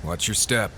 Watch your step.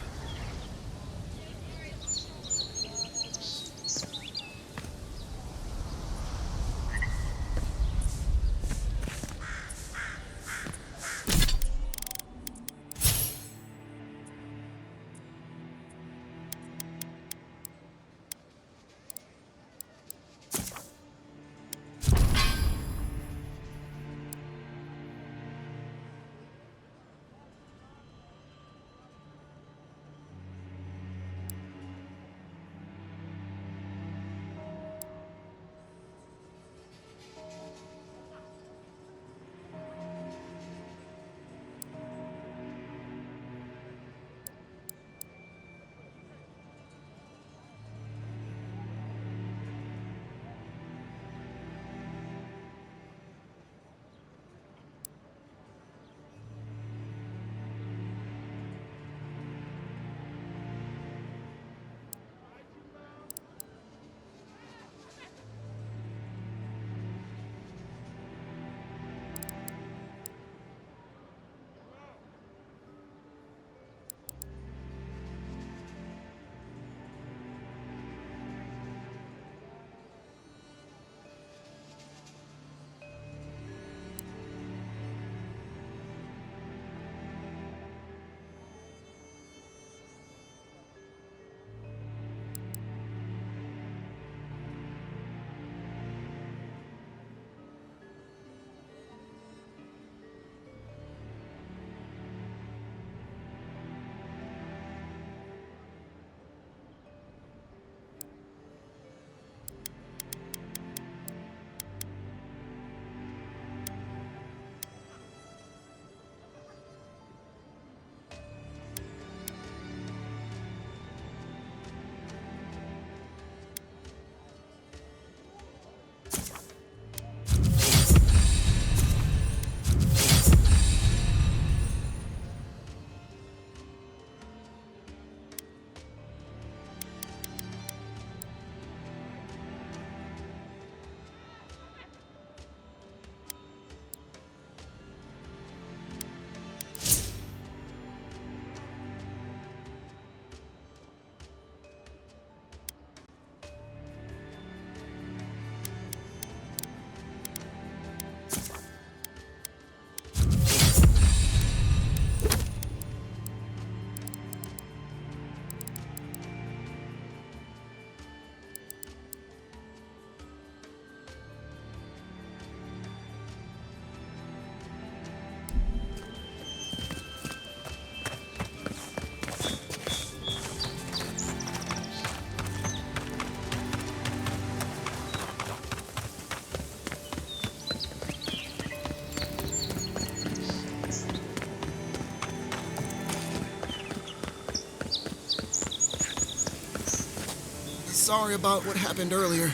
Sorry about what happened earlier.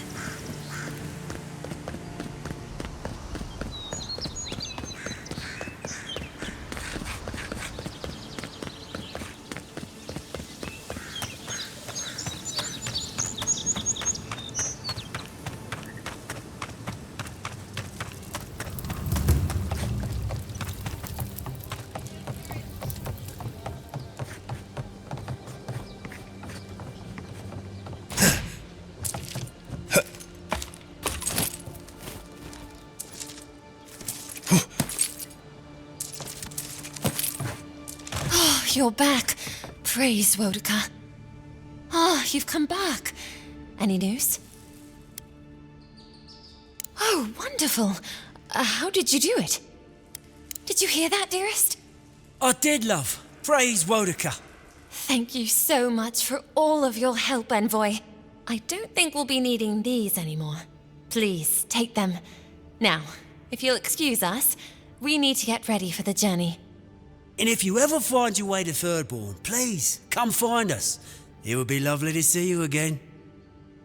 You're back. Praise Wodika. You've come back. Any news? Oh, wonderful. How did you do it? Did you hear that, dearest? I did, love. Praise Wodika. Thank you so much for all of your help, Envoy. I don't think we'll be needing these anymore. Please, take them. Now, if you'll excuse us, we need to get ready for the journey. And if you ever find your way to Thirdborn, please, come find us. It would be lovely to see you again.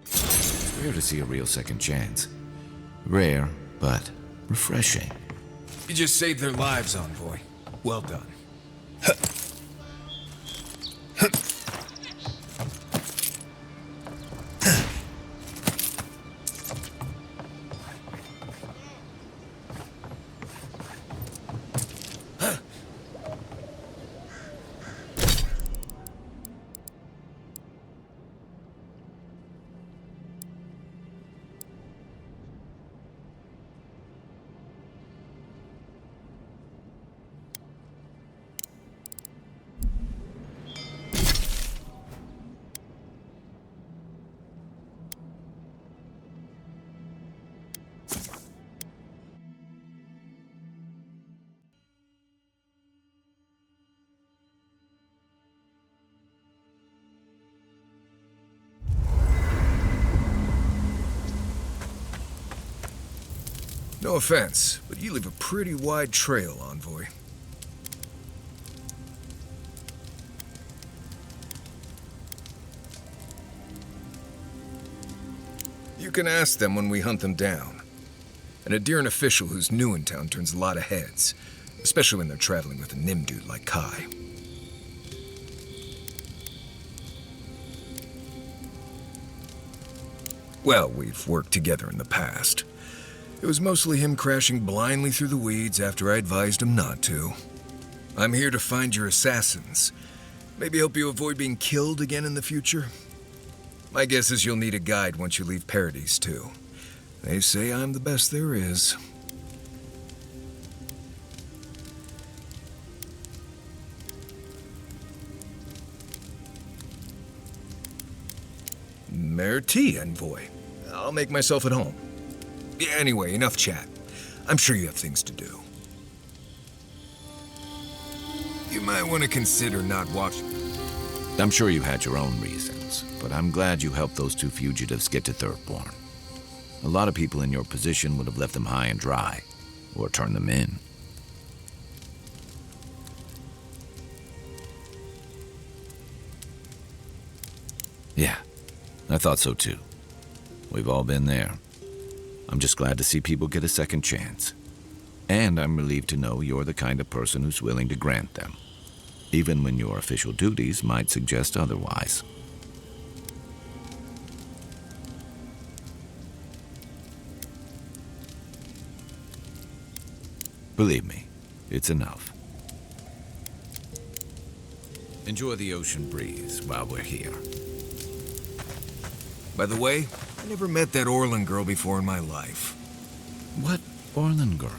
It's rare to see a real second chance. Rare, but refreshing. You just saved their lives, Envoy. Well done. No offense, but you leave a pretty wide trail, Envoy. You can ask them when we hunt them down. An Adira official who's new in town turns a lot of heads, especially when they're traveling with a Nim dude like Kai. Well, we've worked together in the past. It was mostly him crashing blindly through the weeds after I advised him not to. I'm here to find your assassins. Maybe help you avoid being killed again in the future. My guess is you'll need a guide once you leave Paradise, too. They say I'm the best there is. Merci, Envoy. I'll make myself at home. Anyway, enough chat. I'm sure you have things to do. You might want to consider not watching. I'm sure you had your own reasons, but I'm glad you helped those two fugitives get to Thirdborn. A lot of people in your position would have left them high and dry, or turned them in. Yeah, I thought so too. We've all been there. I'm just glad to see people get a second chance. And I'm relieved to know you're the kind of person who's willing to grant them, even when your official duties might suggest otherwise. Believe me, it's enough. Enjoy the ocean breeze while we're here. By the way, I never met that Orlin girl before in my life. What Orlin girl?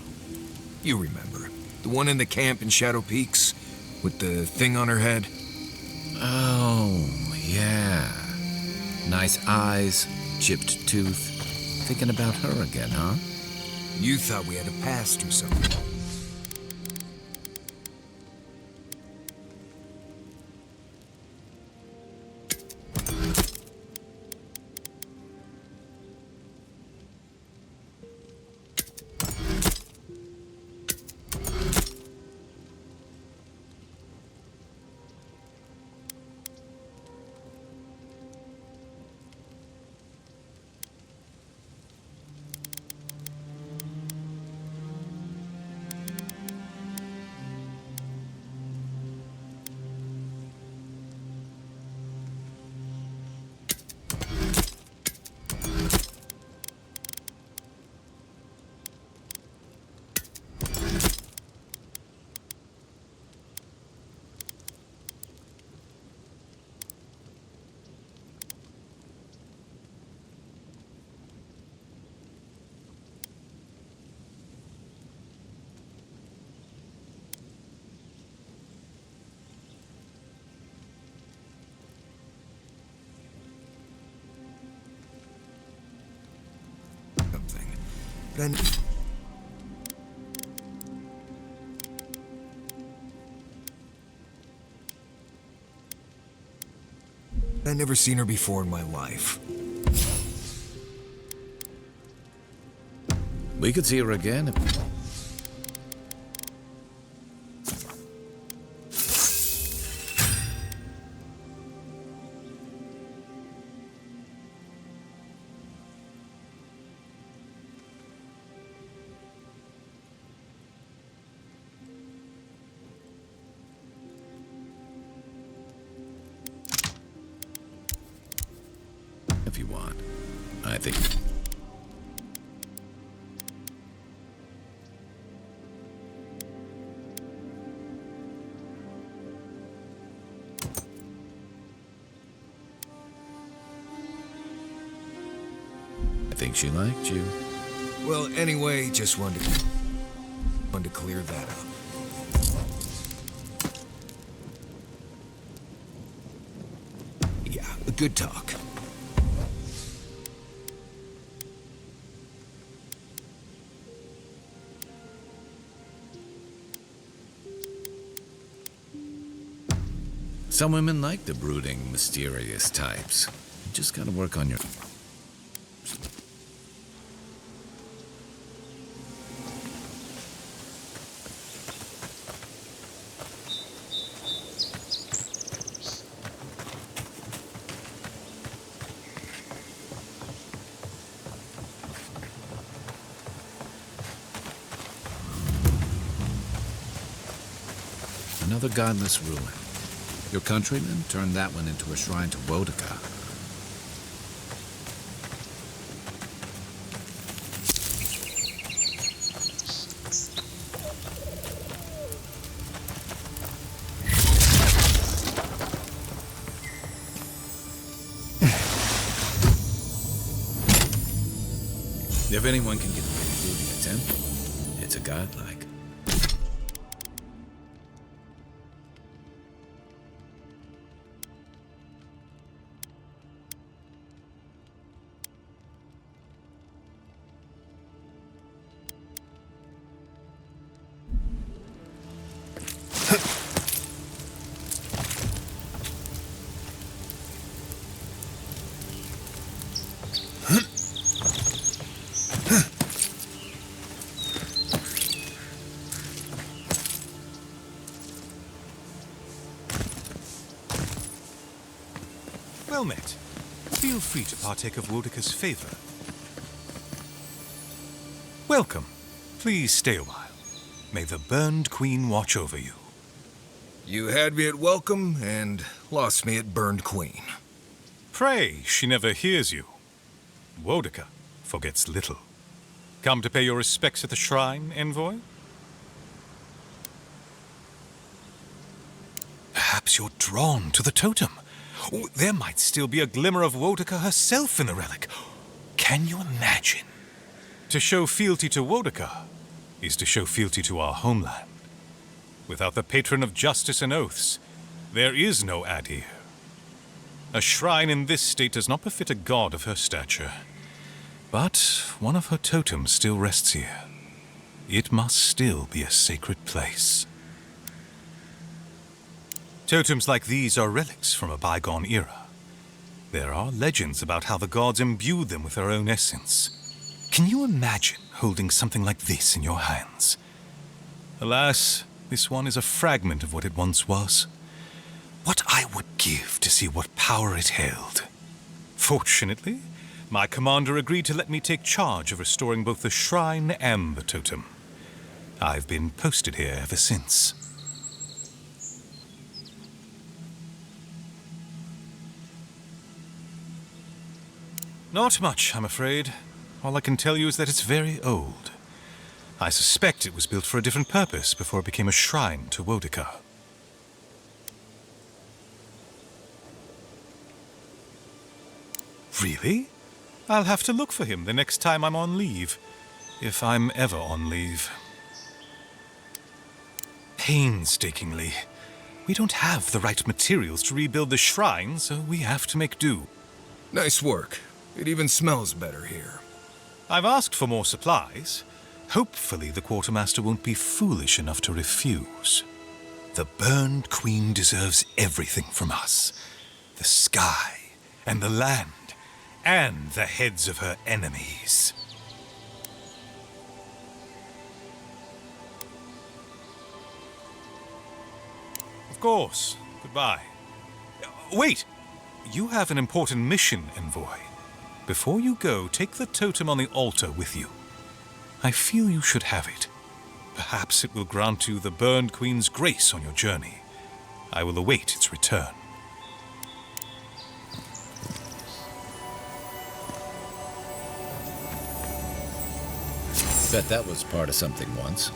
You remember. The one in the camp in Shadow Peaks, with the thing on her head? Oh, yeah. Nice eyes, chipped tooth. Thinking about her again, huh? You thought we had a past or something. Then I've never seen her before in my life. We could see her again if... if you want. I think... I think she liked you. Well, anyway, just wanted to clear that up. Yeah, a good talk. Some women like the brooding, mysterious types. You just gotta work on your... Another godless ruin. Your countrymen turned that one into a shrine to Wodaka. If anyone can get away with looting a temple, it's a godlike. Well met. Feel free to partake of Wodaka's favor. Welcome. Please stay a while. May the Burned Queen watch over you. You had me at welcome and lost me at Burned Queen. Pray, she never hears you. Wodaka forgets little. Come to pay your respects at the shrine, envoy? Perhaps you're drawn to the totem. Oh, there might still be a glimmer of Wodaka herself in the relic. Can you imagine? To show fealty to Wodaka is to show fealty to our homeland. Without the patron of justice and oaths, there is no Adir. A shrine in this state does not befit a god of her stature. But one of her totems still rests here. It must still be a sacred place. Totems like these are relics from a bygone era. There are legends about how the gods imbued them with their own essence. Can you imagine holding something like this in your hands? Alas, this one is a fragment of what it once was. What I would give to see what power it held. Fortunately, my commander agreed to let me take charge of restoring both the shrine and the totem. I've been posted here ever since. Not much, I'm afraid. All I can tell you is that it's very old. I suspect it was built for a different purpose before it became a shrine to Wodaka. Really? I'll have to look for him the next time I'm on leave. If I'm ever on leave. Painstakingly. We don't have the right materials to rebuild the shrine, so we have to make do. Nice work. It even smells better here. I've asked for more supplies. Hopefully the quartermaster won't be foolish enough to refuse. The Burned Queen deserves everything from us. The sky, and the land, and the heads of her enemies. Of course. Goodbye. Wait! You have an important mission, envoy. Before you go, take the totem on the altar with you. I feel you should have it. Perhaps it will grant you the Burned Queen's grace on your journey. I will await its return. Bet that was part of something once.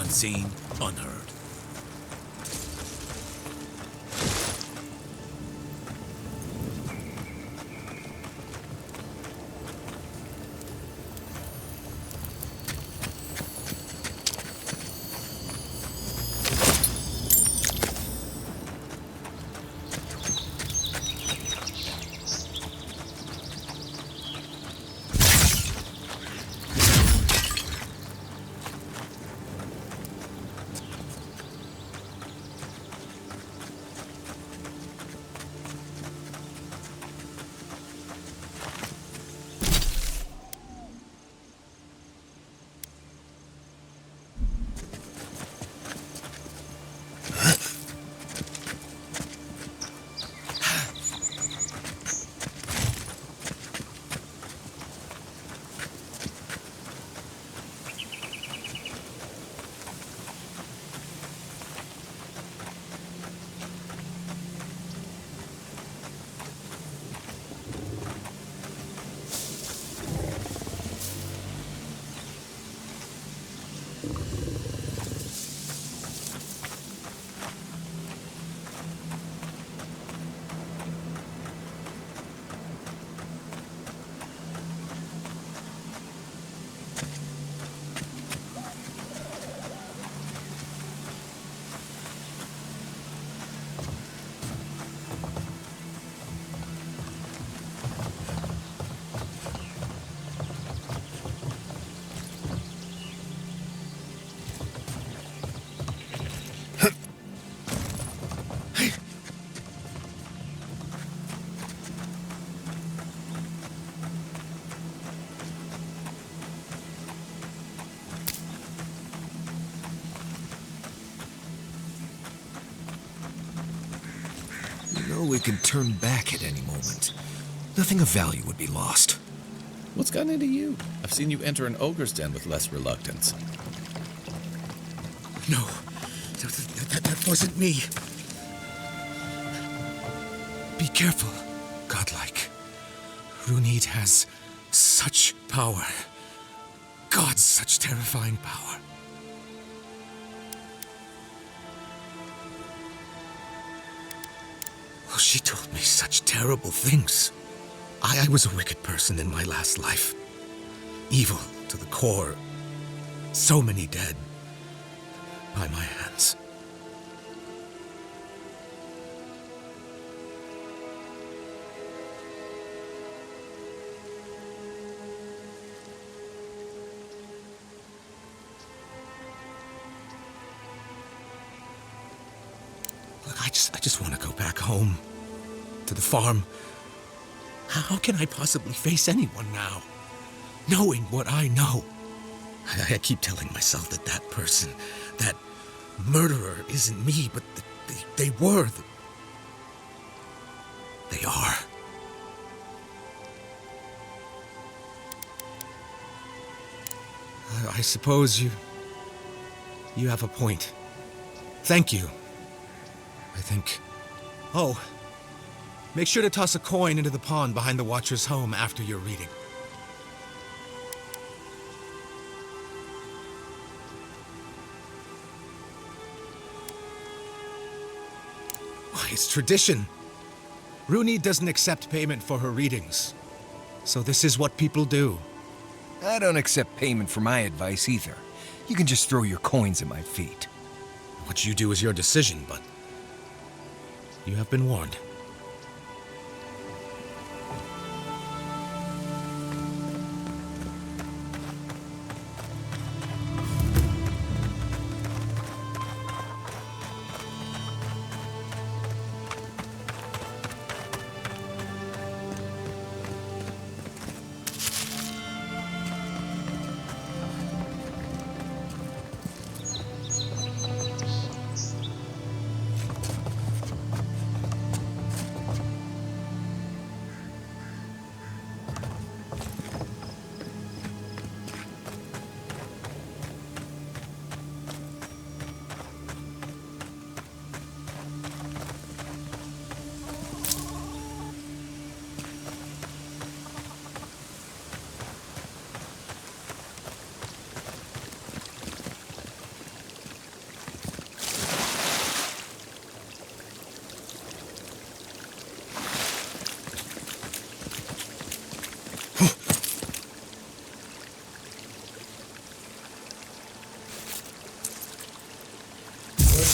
Unseen, unheard. We can turn back at any moment. Nothing of value would be lost. What's gotten into you? I've seen you enter an ogre's den with less reluctance. No, that wasn't me. Be careful, godlike. Runid has such power. God, such terrifying power. Oh, she told me such terrible things. I was a wicked person in my last life. Evil to the core. So many dead. By my hands. Look, I just want to go back home. To the farm. How can I possibly face anyone now? Knowing what I know. I keep telling myself that that person, that murderer isn't me, but they were. They are. I suppose you have a point. Thank you. I think. Oh, make sure to toss a coin into the pond behind the Watcher's home after your reading. Why, it's tradition. Runid doesn't accept payment for her readings. So this is what people do. I don't accept payment for my advice either. You can just throw your coins at my feet. What you do is your decision, but you have been warned.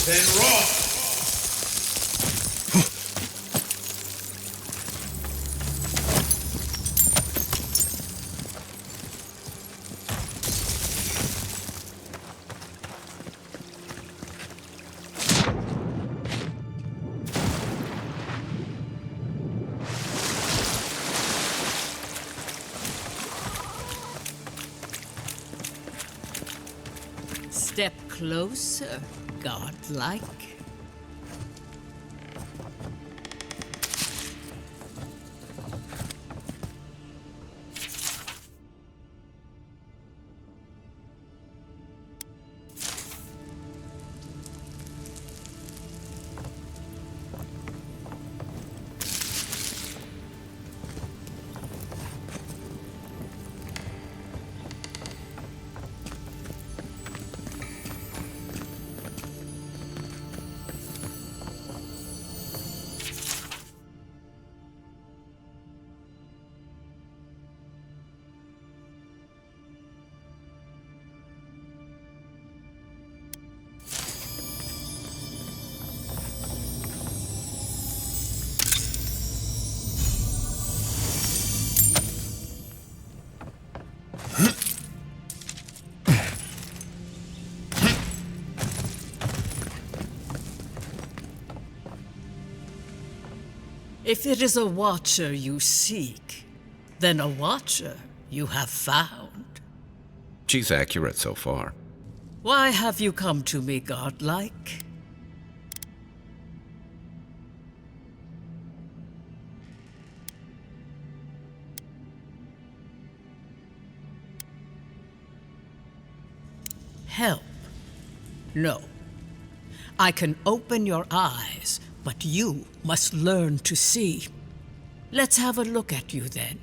then rot! Step closer, godlike. If it is a watcher you seek, then a watcher you have found. She's accurate so far. Why have you come to me, godlike? Help? No. I can open your eyes, but you must learn to see. Let's have a look at you then.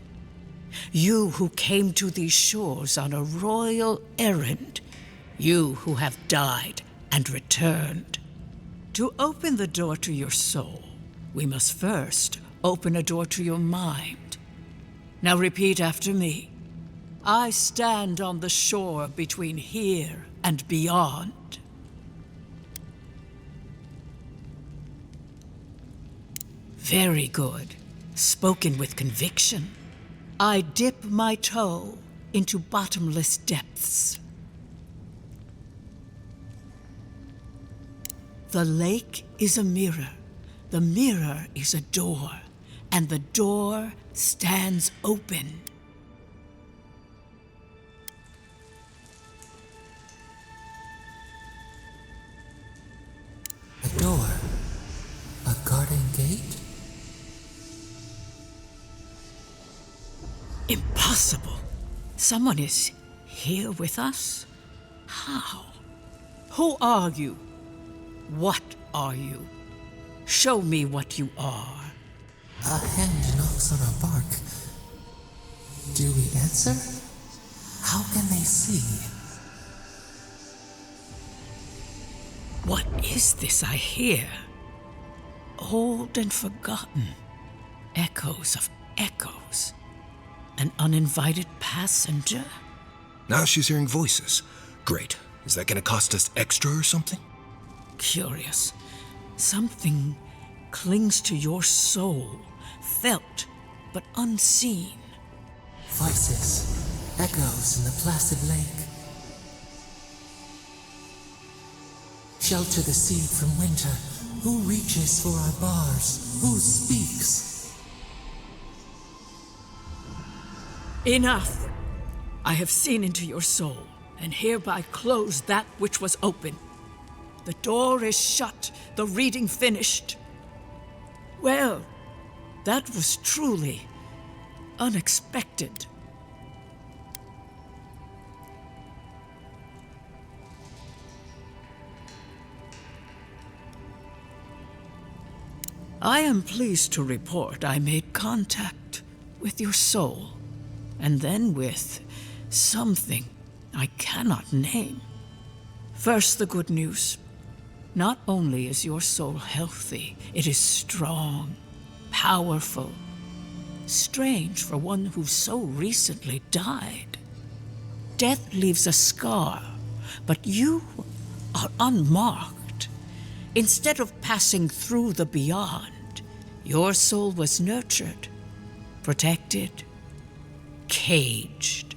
You who came to these shores on a royal errand. You who have died and returned. To open the door to your soul, we must first open a door to your mind. Now repeat after me. I stand on the shore between here and beyond. Very good. Spoken with conviction. I dip my toe into bottomless depths. The lake is a mirror. The mirror is a door. And the door stands open. A door? A garden gate? Impossible. Someone is here with us? How? Who are you? What are you? Show me what you are. A hand knocks on our bark. Do we answer? How can they see? What is this I hear? Old and forgotten. Echoes of echoes. An uninvited passenger? Now she's hearing voices. Great. Is that gonna cost us extra or something? Curious. Something clings to your soul, felt but unseen. Voices, echoes in the placid lake. Shelter the seed from winter. Who reaches for our bars? Who speaks? Enough! I have seen into your soul, and hereby close that which was open. The door is shut, the reading finished. Well, that was truly unexpected. I am pleased to report I made contact with your soul, and then with something I cannot name. First, the good news. Not only is your soul healthy, it is strong, powerful. Strange for one who so recently died. Death leaves a scar, but you are unmarked. Instead of passing through the beyond, your soul was nurtured, protected, caged.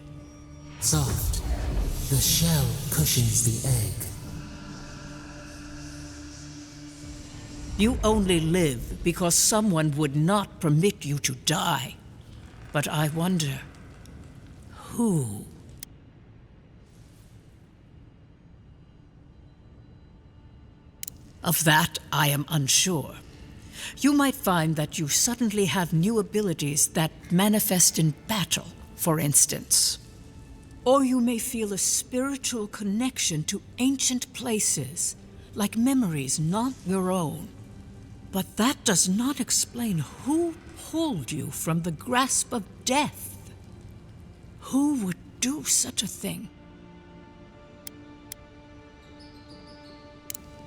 Soft. The shell cushions the egg. You only live because someone would not permit you to die. But I wonder, who? Of that, I am unsure. You might find that you suddenly have new abilities that manifest in battle, for instance. Or you may feel a spiritual connection to ancient places, like memories not your own. But that does not explain who pulled you from the grasp of death. Who would do such a thing?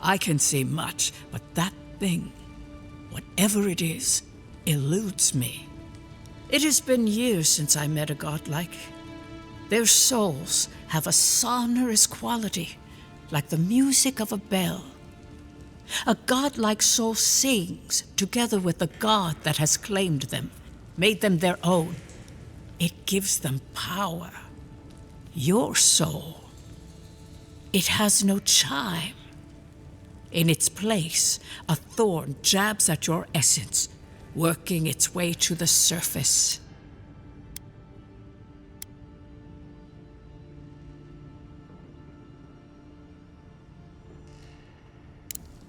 I can see much, but that thing, whatever it is, eludes me. It has been years since I met a godlike. Their souls have a sonorous quality, like the music of a bell. A godlike soul sings together with the god that has claimed them, made them their own. It gives them power. Your soul, it has no chime. In its place, a thorn jabs at your essence, working its way to the surface.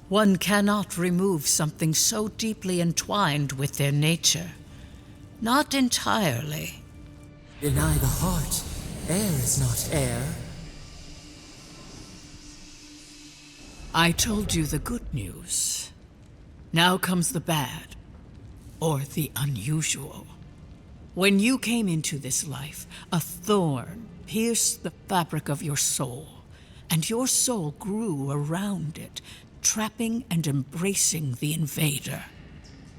One cannot remove something so deeply entwined with their nature. Not entirely. Deny the heart. Air is not air. I told you the good news. Now comes the bad, or the unusual. When you came into this life, a thorn pierced the fabric of your soul, and your soul grew around it, trapping and embracing the invader.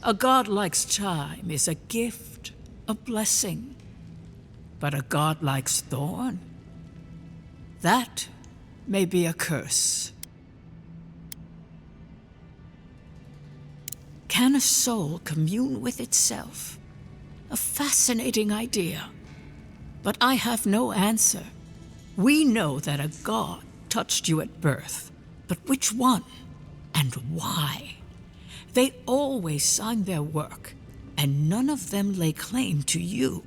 A godlike's chime is a gift, a blessing. But a godlike's thorn? That may be a curse. Can a soul commune with itself? A fascinating idea. But I have no answer. We know that a god touched you at birth, but which one and why? They always signed their work, and none of them lay claim to you.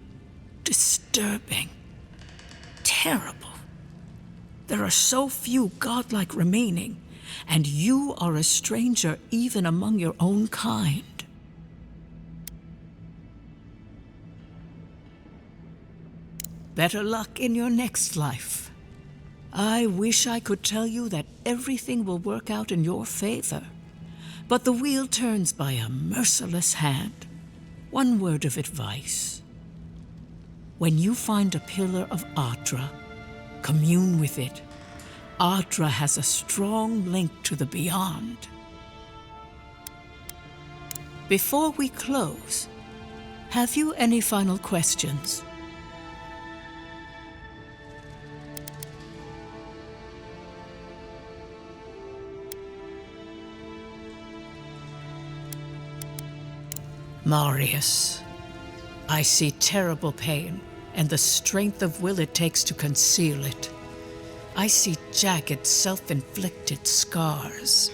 Disturbing. Terrible. There are so few godlike remaining, and you are a stranger even among your own kind. Better luck in your next life. I wish I could tell you that everything will work out in your favor, but the wheel turns by a merciless hand. One word of advice. When you find a pillar of Ardra, commune with it. Ardra has a strong link to the beyond. Before we close, have you any final questions? Marius, I see terrible pain and the strength of will it takes to conceal it. I see jagged, self-inflicted scars.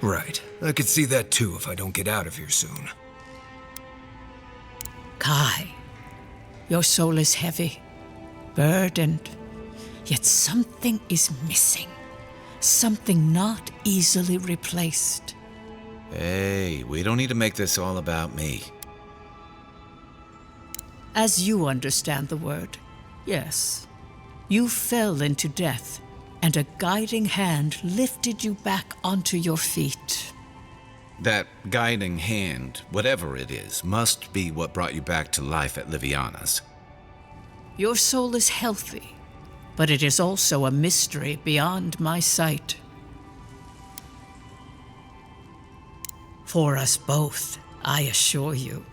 Right. I could see that too if I don't get out of here soon. Kai, your soul is heavy, burdened, yet something is missing. Something not easily replaced. Hey, we don't need to make this all about me. As you understand the word, yes. You fell into death, and a guiding hand lifted you back onto your feet. That guiding hand, whatever it is, must be what brought you back to life at Liviana's. Your soul is healthy, but it is also a mystery beyond my sight. For us both, I assure you.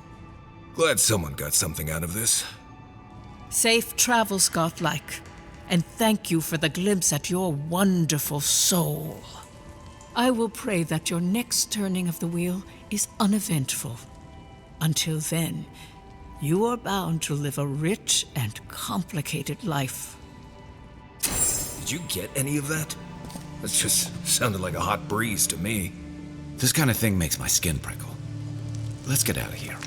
Glad someone got something out of this. Safe travels, godlike, and thank you for the glimpse at your wonderful soul. I will pray that your next turning of the wheel is uneventful. Until then, you are bound to live a rich and complicated life. Did you get any of that? That just sounded like a hot breeze to me. This kind of thing makes my skin prickle. Let's get out of here.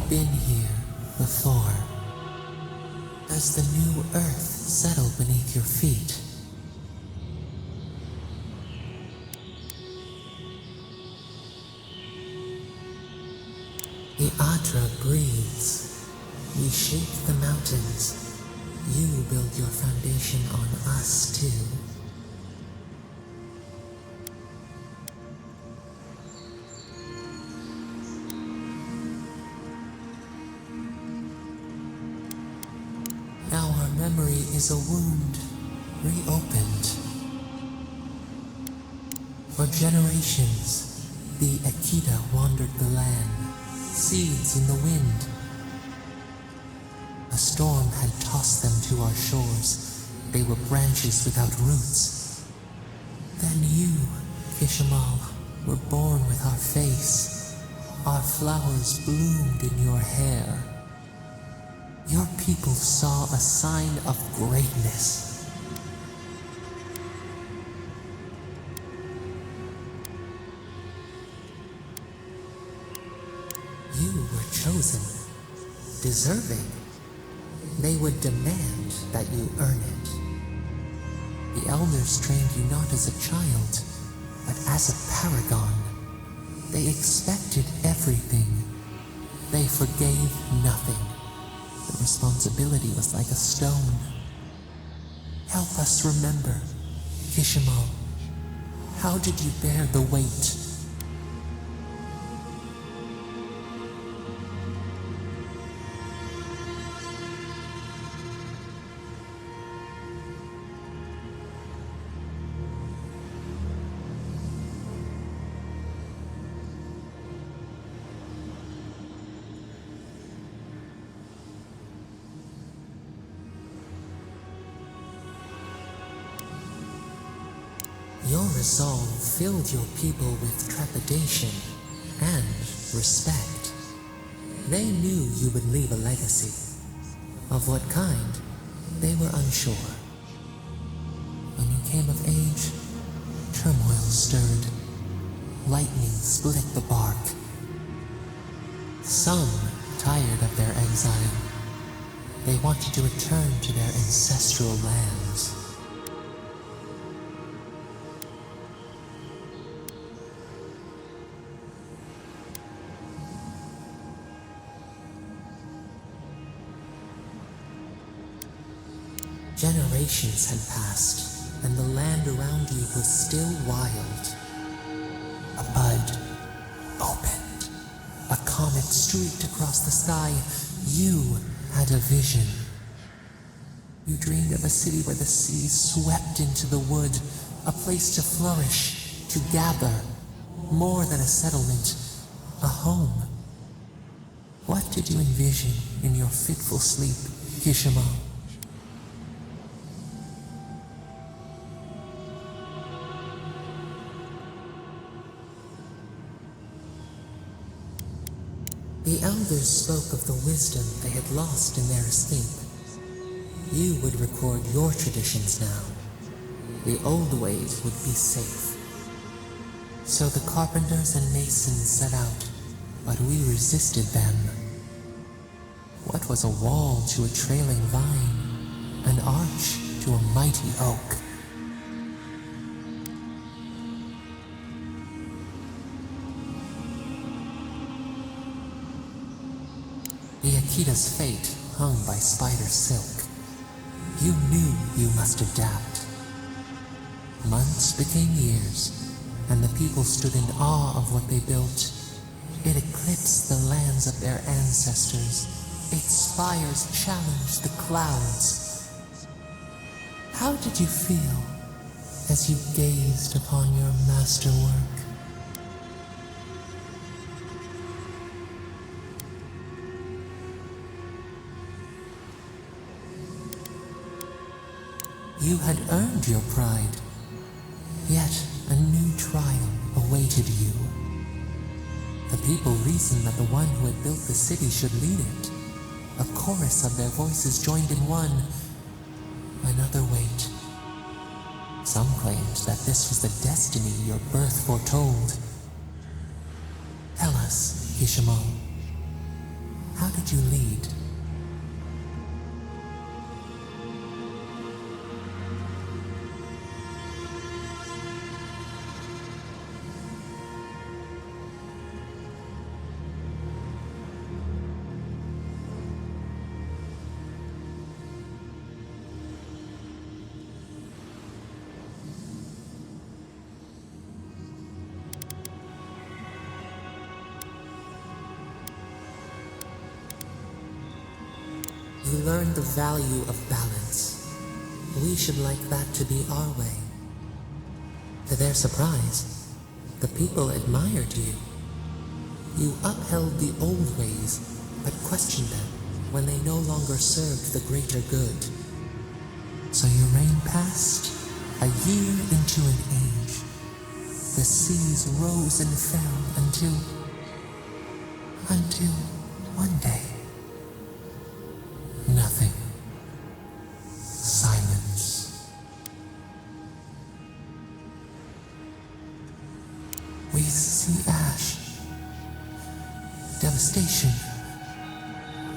Been here before. Does the new earth settle beneath your feet? The Adra breathes. We shake the mountains. You build your foundation on us too. Now our memory is a wound, reopened. For generations, the Akita wandered the land, seeds in the wind. A storm had tossed them to our shores. They were branches without roots. Then you, Kishamal, were born with our face. Our flowers bloomed in your hair. Your people saw a sign of greatness. You were chosen, deserving. They would demand that you earn it. The elders trained you not as a child, but as a paragon, They expected everything. They forgave nothing. The responsibility was like a stone. Help us remember, Kishimal. How did you bear the weight? Your resolve filled your people with trepidation and respect. They knew you would leave a legacy. Of what kind, they were unsure. When you came of age, turmoil stirred. Lightning split the bark. Some, tired of their exile, they wanted to return to their ancestral lands. Generations had passed, and the land around you was still wild. A bud opened. A comet streaked across the sky. You had a vision. You dreamed of a city where the sea swept into the wood, a place to flourish, to gather, more than a settlement, a home. What did you envision in your fitful sleep, Kishimal? The elders spoke of the wisdom they had lost in their escape. You would record your traditions now. The old ways would be safe. So the carpenters and masons set out, but we resisted them. What was a wall to a trailing vine? An arch to a mighty oak? The Akita's fate hung by spider silk. You knew you must adapt. Months became years, and the people stood in awe of what they built. It eclipsed the lands of their ancestors. Its spires challenged the clouds. How did you feel as you gazed upon your masterwork? You had earned your pride, yet a new trial awaited you. The people reasoned that the one who had built the city should lead it. A chorus of their voices joined in one. Another wait. Some claimed that this was the destiny your birth foretold. Tell us, Kishimal, how did you lead? You learned the value of balance. We should like that to be our way. To their surprise, the people admired you. You upheld the old ways, but questioned them when they no longer served the greater good. So your reign passed, a year into an age. The seas rose and fell until one day. Nothing. Silence. We see ash. Devastation.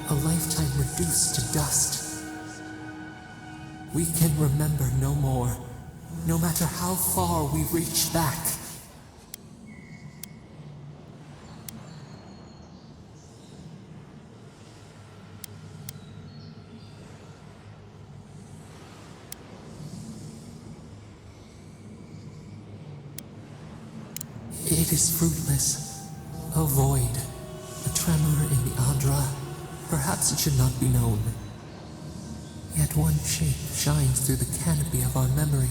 A lifetime reduced to dust. We can remember no more, no matter how far we reach back. It is fruitless. A void. A tremor in the Adra. Perhaps it should not be known. Yet one shape shines through the canopy of our memory.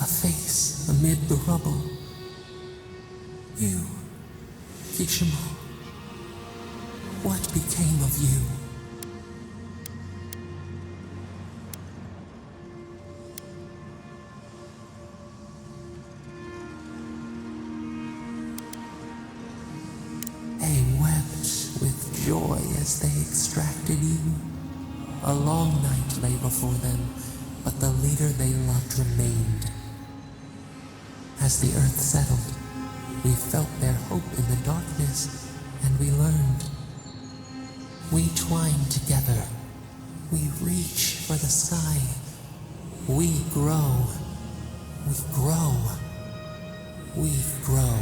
A face amid the rubble. You, Kishimo. What became of you? They wept with joy as they extracted you. A long night lay before them, but the leader they loved remained. As the earth settled, we felt their hope in the darkness, and we learned. We twine together. We reach for the sky. We grow. We grow. We grow.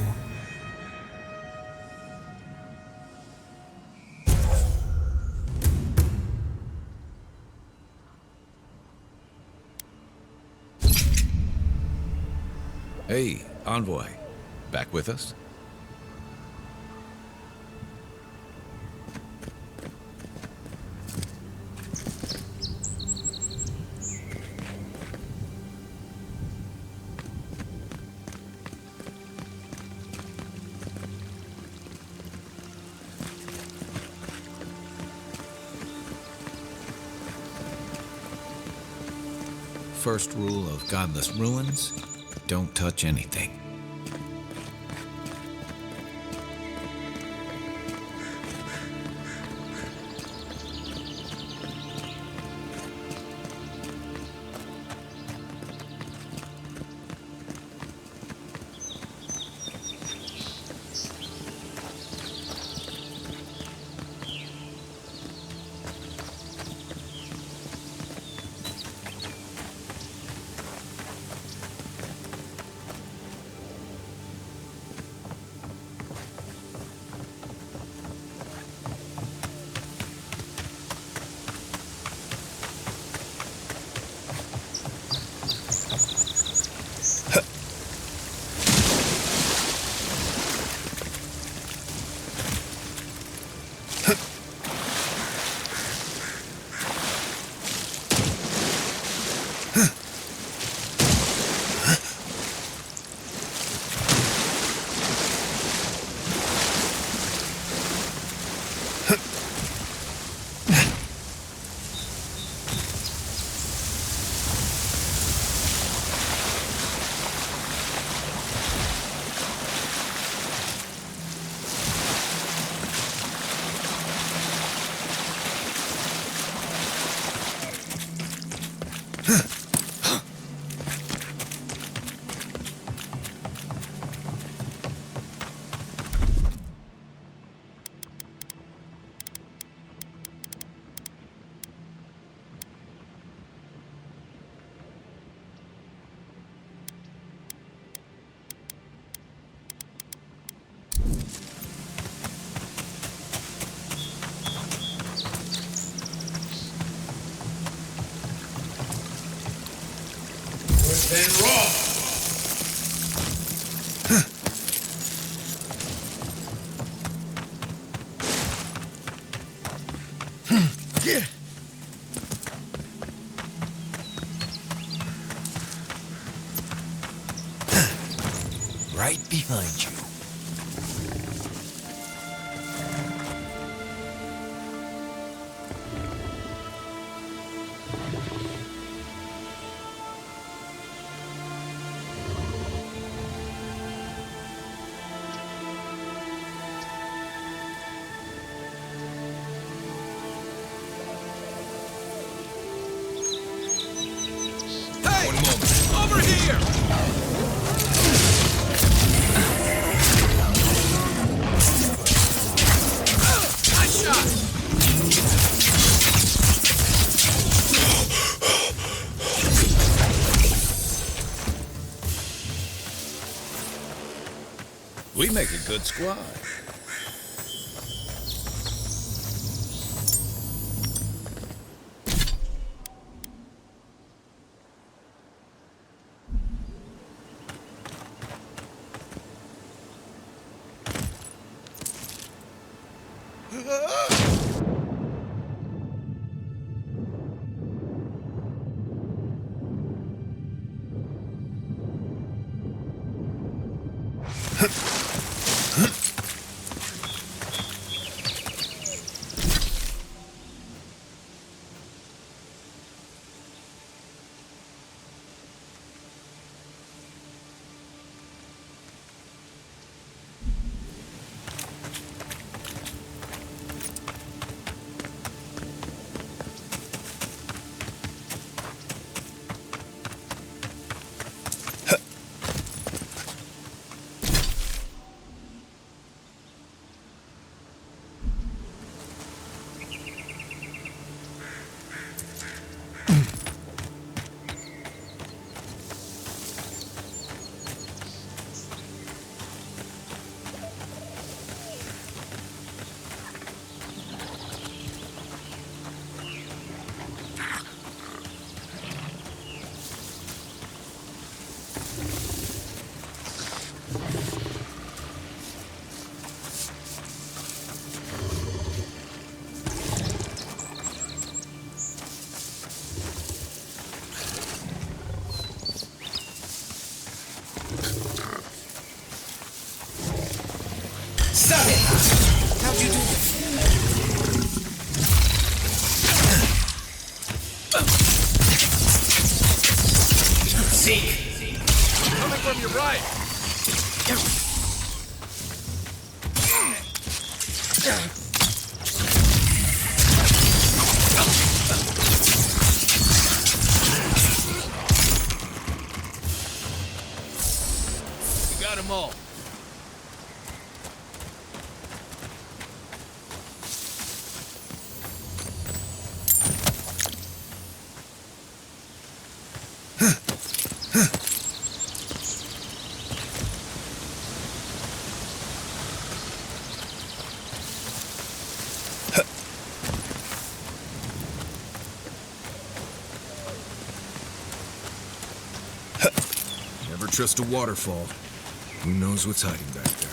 Hey, Envoy. Back with us? First rule of Godless Ruins, don't touch anything. And raw. Right behind you. We make a good squad. Stop it! How'd you do this? Seek! Coming from your right! We got them all. Never trust a waterfall. Who knows what's hiding back there?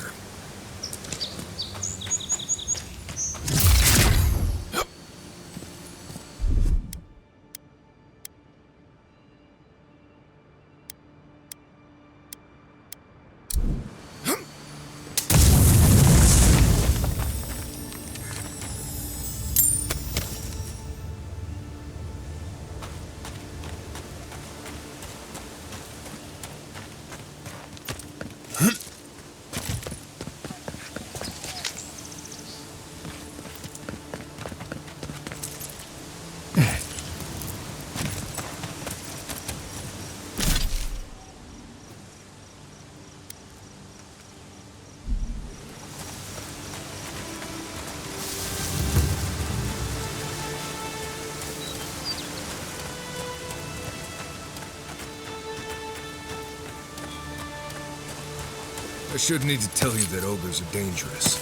I shouldn't need to tell you that ogres are dangerous.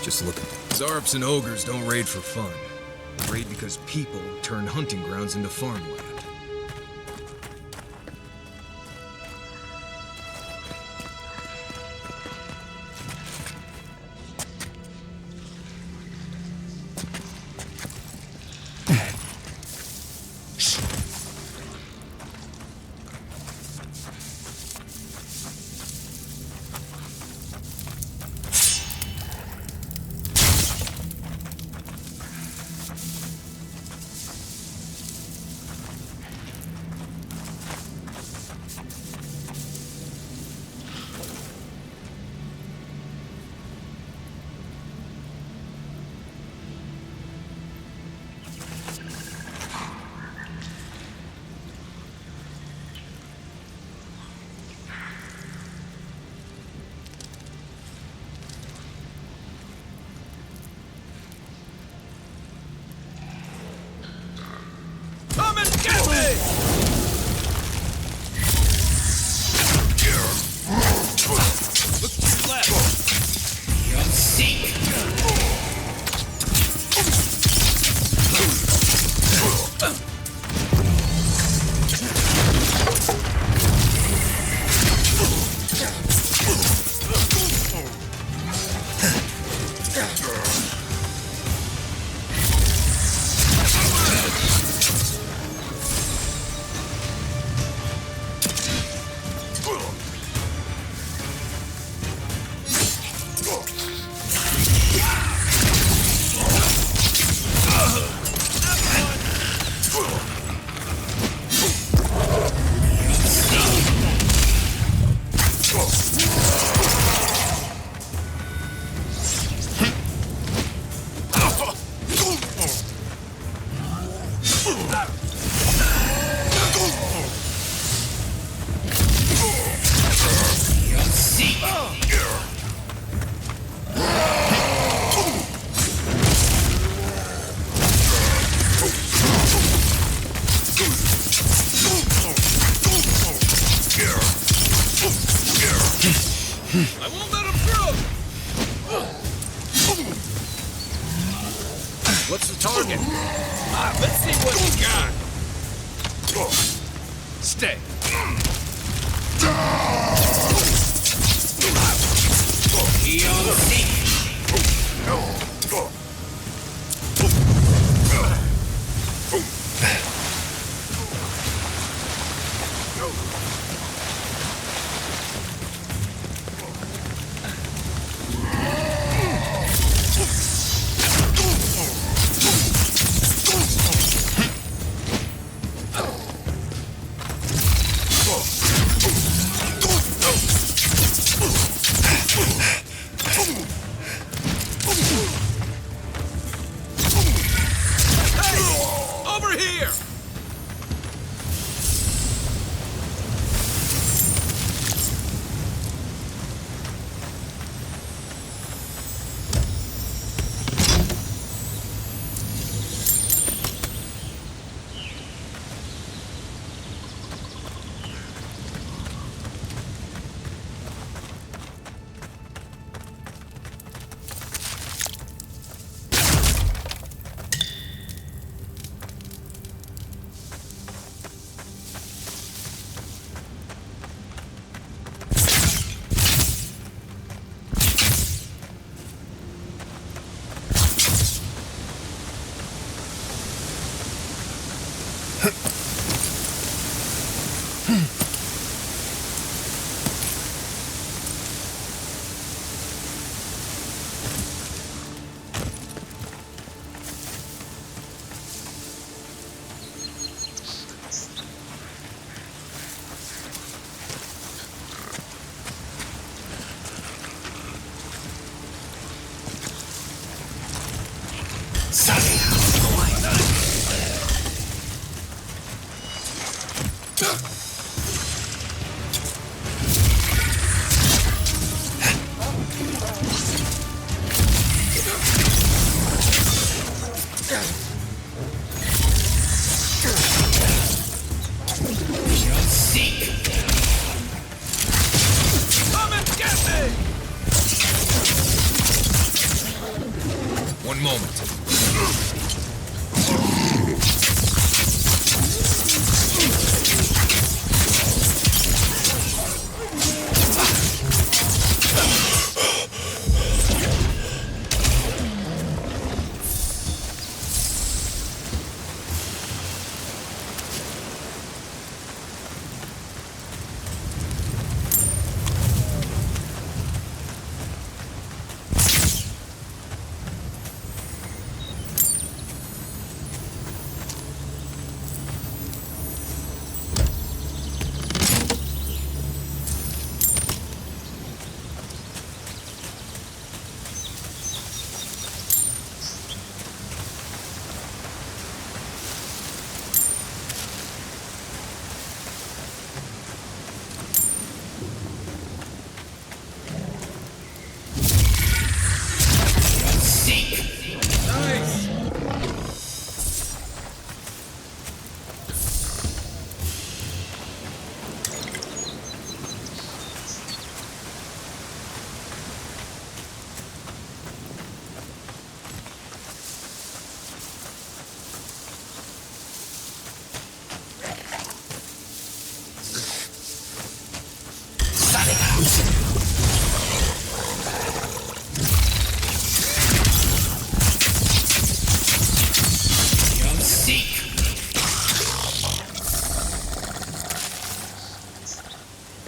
Just look at them. Zarps and ogres don't raid for fun. They raid because people turn hunting grounds into farmland. I won't let him through! What's the target? Let's see what you got. Stay. One moment.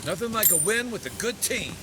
Nothing like a win with a good team.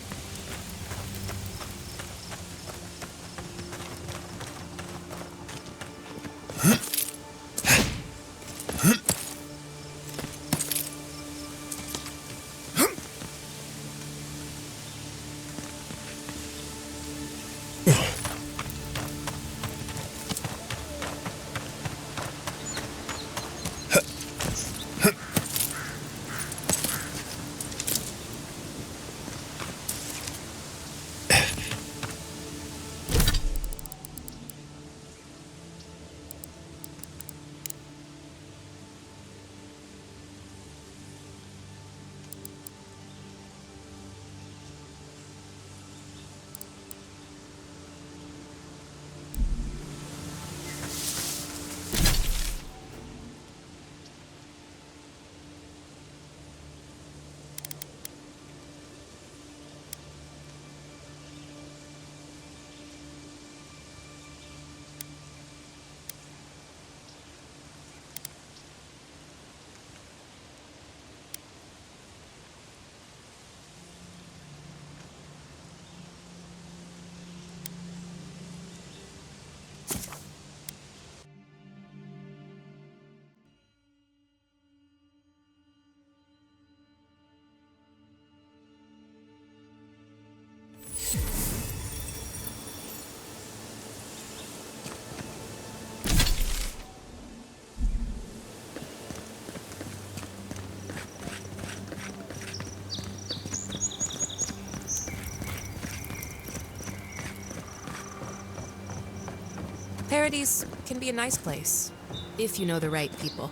Paradise can be a nice place, if you know the right people.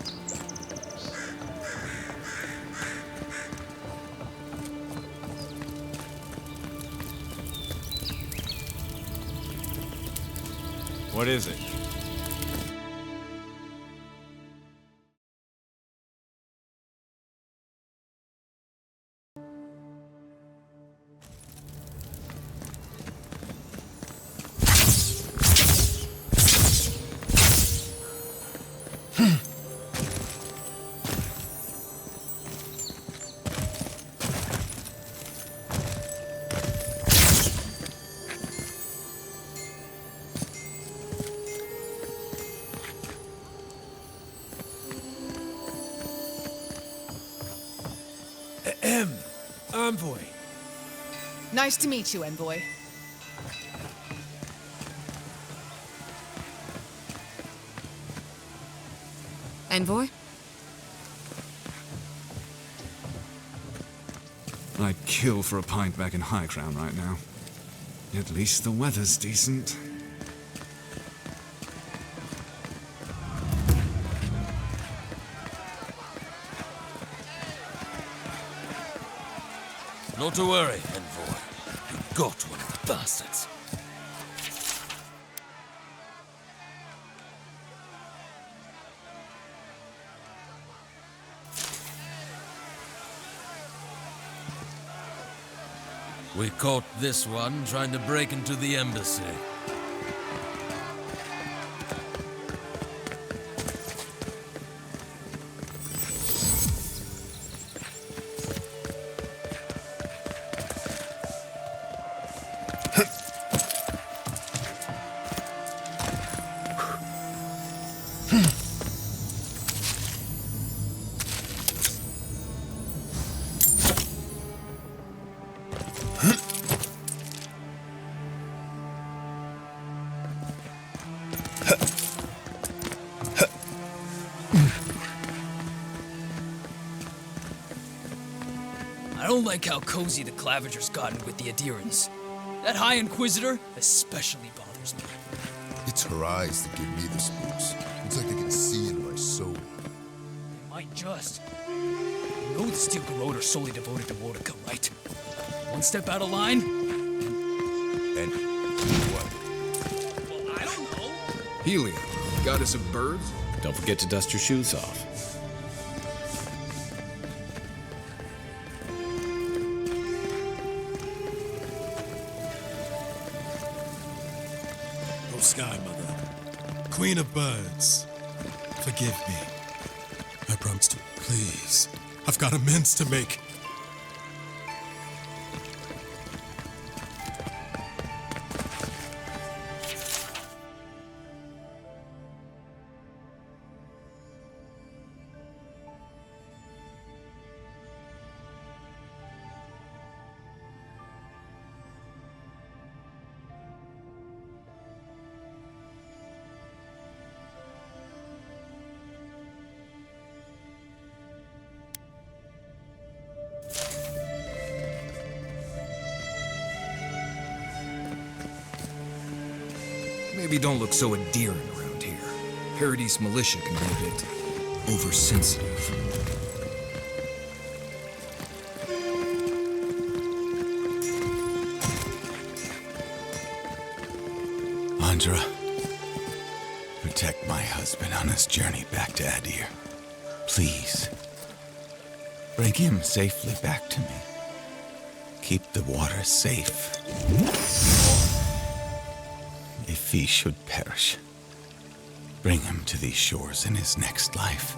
What is it? Envoy. Nice to meet you, Envoy. Envoy? I'd kill for a pint back in High Crown right now. At least the weather's decent. Not to worry, Envoy. You got one of the bastards. We caught this one trying to break into the embassy. I don't like how cozy the Clavager's gotten with the Adherents. That High Inquisitor especially bothers me. It's her eyes that give me the spooks. It's like they can see into my soul. They might just. You know the Steel Garrote are solely devoted to Wotica, right? One step out of line? And what? Well, I don't know. Helium, goddess of birds? Don't forget to dust your shoes off. Oh, Sky Mother, Queen of Birds, forgive me. I promise to. Please, I've got amends to make. Maybe don't look so endearing around here. Paradise militia can be a bit oversensitive. Andra, protect my husband on his journey back to Adir. Please. Bring him safely back to me. Keep the water safe. If he should perish, bring him to these shores in his next life.